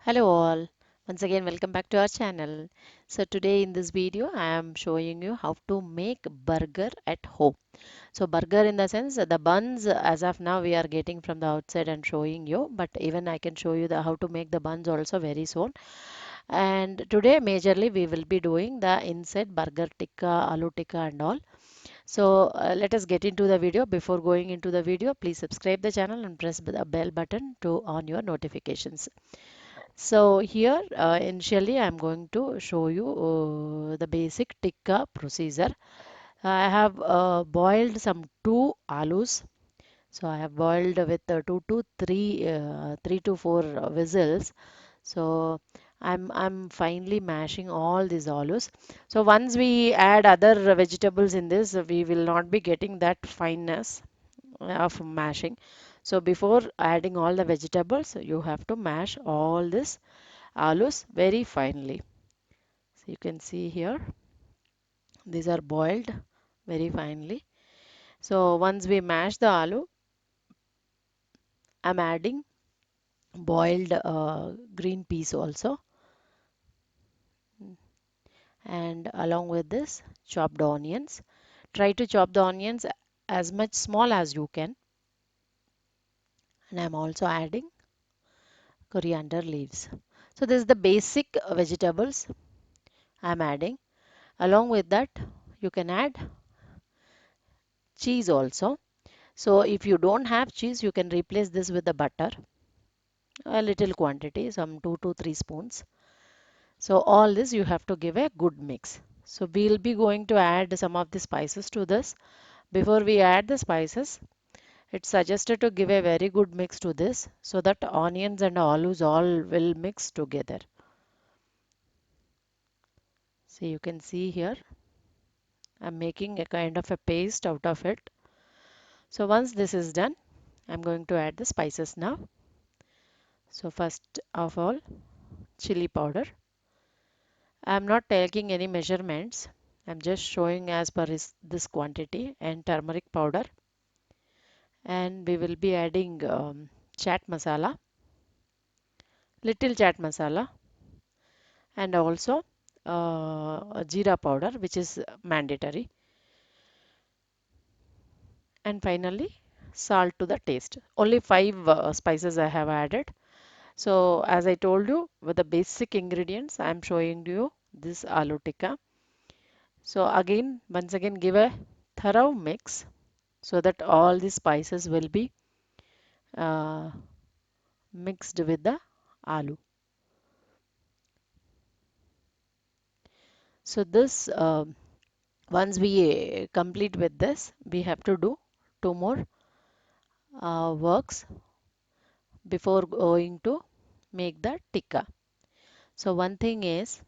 Hello all. Once again, welcome back to our channel. So today in this video, I am showing you how to make burger at home. So burger in the sense the buns as of now we are getting from the outside and showing you, but even I can show you how to make the buns also very soon. And today majorly we will be doing the inside burger tikka, aloo tikka and all. So let us get into the video. Before going into the video, please subscribe the channel and press the bell button to on your notifications. So here initially I'm going to show you the basic tikka procedure. I have boiled some two alus. So I have boiled with three to four whistles. So I'm finely mashing all these alus. So once we add other vegetables in this, we will not be getting that fineness of mashing. So before adding all the vegetables, you have to mash all this alus very finely. So you can see here, these are boiled very finely. So once we mash the aloo, I'm adding boiled green peas also, and along with this chopped onions. Try to chop the onions as much small as you can. And I'm also adding coriander leaves. So this is the basic vegetables I'm adding. Along with that, you can add cheese also. So if you don't have cheese, you can replace this with the butter, a little quantity, some 2 to 3 spoons. So all this you have to give a good mix. So we'll be going to add some of the spices to this. Before we add the spices, it's suggested to give a very good mix to this so that onions and alus all will mix together. So you can see here, I'm making a kind of a paste out of it. So once this is done, I'm going to add the spices now. So first of all, chili powder. I'm not taking any measurements. I'm just showing as per this quantity, and turmeric powder. And we will be adding chat masala, little chat masala, and also jeera powder, which is mandatory. And finally, salt to the taste. Only five spices I have added. So as I told you, with the basic ingredients, I am showing you this aloo tikka. So again, once again, give a thorough mix so that all the spices will be uh, mixed with the aloo. So this once we complete with this, we have to do two more works before going to make the tikka. So one thing is,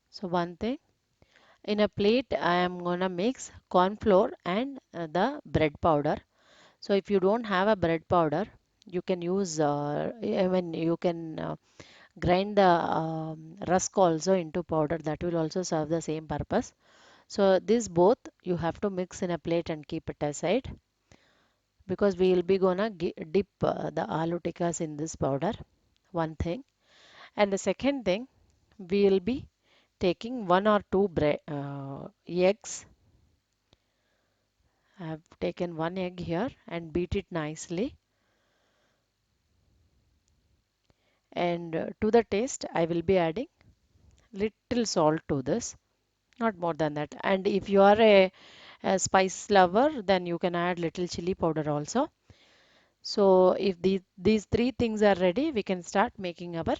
so one thing in a plate I am gonna mix corn flour and the bread powder. So if you don't have a bread powder, you can use you can grind the rusk also into powder. That will also serve the same purpose. So this both you have to mix in a plate and keep it aside, because we will be gonna dip the aloo tikkas in this powder. One thing. And the second thing, we will be taking one or two eggs. I have taken one egg here and beat it nicely. And to the taste, I will be adding little salt to this, not more than that. And if you are a spice lover, then you can add little chili powder also. So if these three things are ready, we can start making our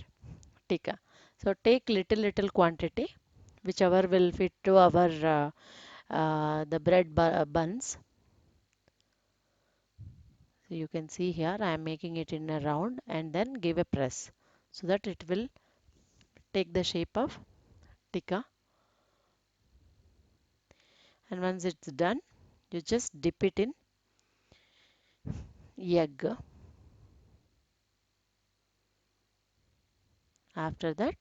tikka. So take little quantity, whichever will fit to our the buns. So you can see here I am making it in a round and then give a press so that it will take the shape of tikka. And once it's done, you just dip it in egg. After that,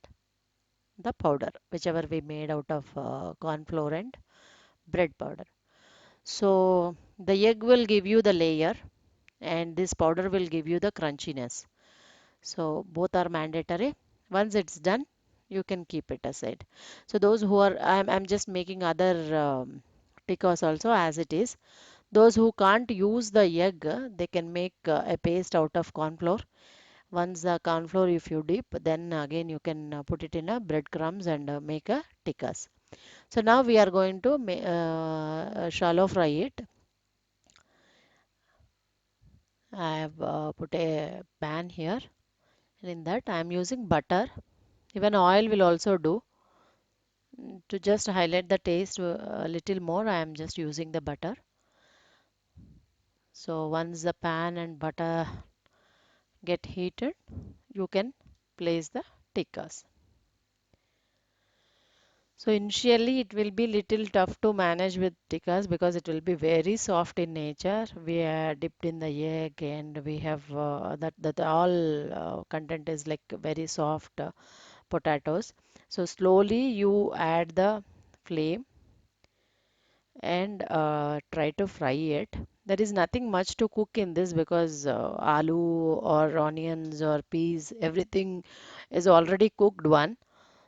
the powder, whichever we made out of corn flour and bread powder. So the egg will give you the layer and this powder will give you the crunchiness. So both are mandatory. Once it's done, you can keep it aside. So those who are, I'm just making other tikkas also as it is. Those who can't use the egg, they can make a paste out of corn flour. Once the corn flour if you dip, then again you can put it in a breadcrumbs and make a tikkas. So now we are going to shallow fry it. I have put a pan here, and in that I am using butter. Even oil will also do. To just highlight the taste a little more, I am just using the butter. So once the pan and butter get heated, you can place the tikkas. So initially it will be little tough to manage with tikkas because it will be very soft in nature. We are dipped in the egg and we have that all content is like very soft potatoes. So slowly you add the flame and try to fry it. There is nothing much to cook in this because aloo or onions or peas, everything is already cooked one.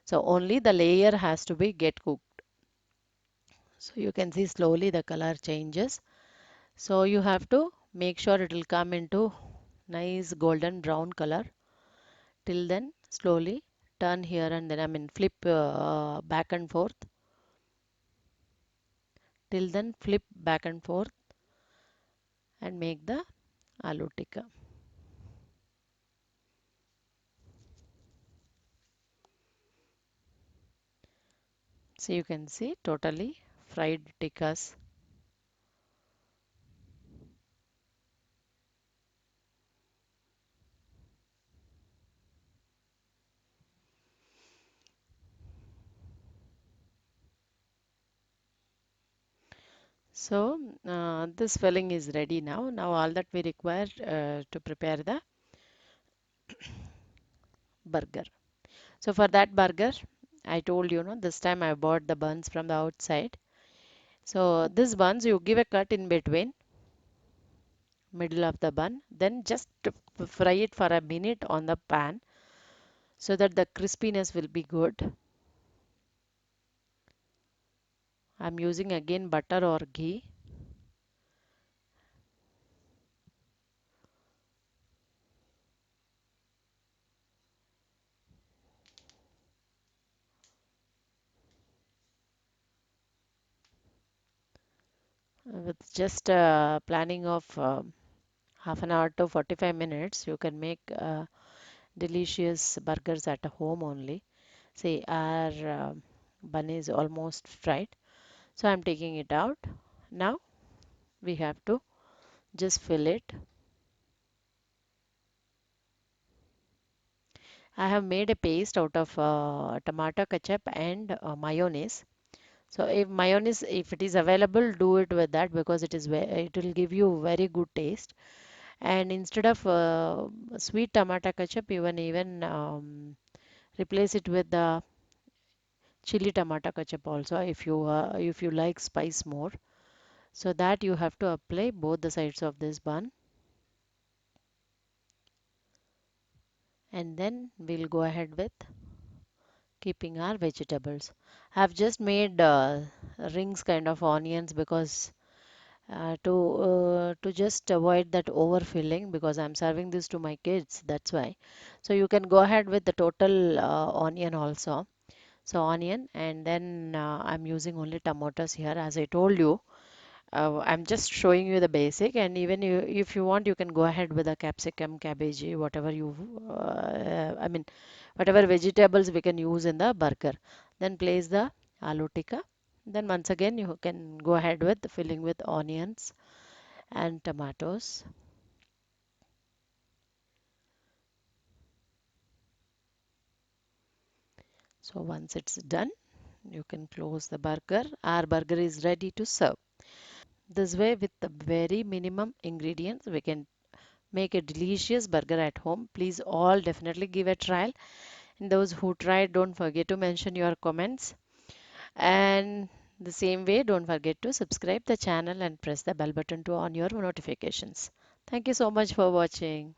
So only the layer has to be get cooked. So you can see slowly the color changes. So you have to make sure it will come into nice golden brown color. Till then, slowly turn here and then I mean flip back and forth. Till then, flip back and forth and make the aloo tikka. So you can see totally fried tikkas. So this filling is ready now. Now all that we require to prepare the burger. So for that burger, I told you, no, this time I bought the buns from the outside. So this buns you give a cut in between, middle of the bun, then just fry it for a minute on the pan so that the crispiness will be good. I'm using again butter or ghee. With just planning of half an hour to 45 minutes, you can make delicious burgers at home only. See, our bun is almost fried, so I'm taking it out. Now we have to just fill it. I have made a paste out of tomato ketchup and mayonnaise. So if mayonnaise, if it is available, do it with that because it will give you very good taste. And instead of sweet tomato ketchup, even replace it with the chili tomato ketchup also if you like spice more. So that you have to apply both the sides of this bun, and then we'll go ahead with keeping our vegetables. I've just made rings kind of onions because to just avoid that overfilling because I'm serving this to my kids. That's why. So you can go ahead with the total onion also. So onion and then I'm using only tomatoes here as I told you. I'm just showing you the basic, and even you, if you want, you can go ahead with the capsicum, cabbage, whatever I mean, whatever vegetables we can use in the burger. Then place the aloo tikka. Then once again, you can go ahead with filling with onions and tomatoes. So once it's done, you can close the burger. Our burger is ready to serve. This way, with the very minimum ingredients, we can make a delicious burger at home. Please all definitely give a trial. And those who tried, don't forget to mention your comments. And The same way, don't forget to subscribe the channel and press the bell button to on your notifications. Thank you so much for watching.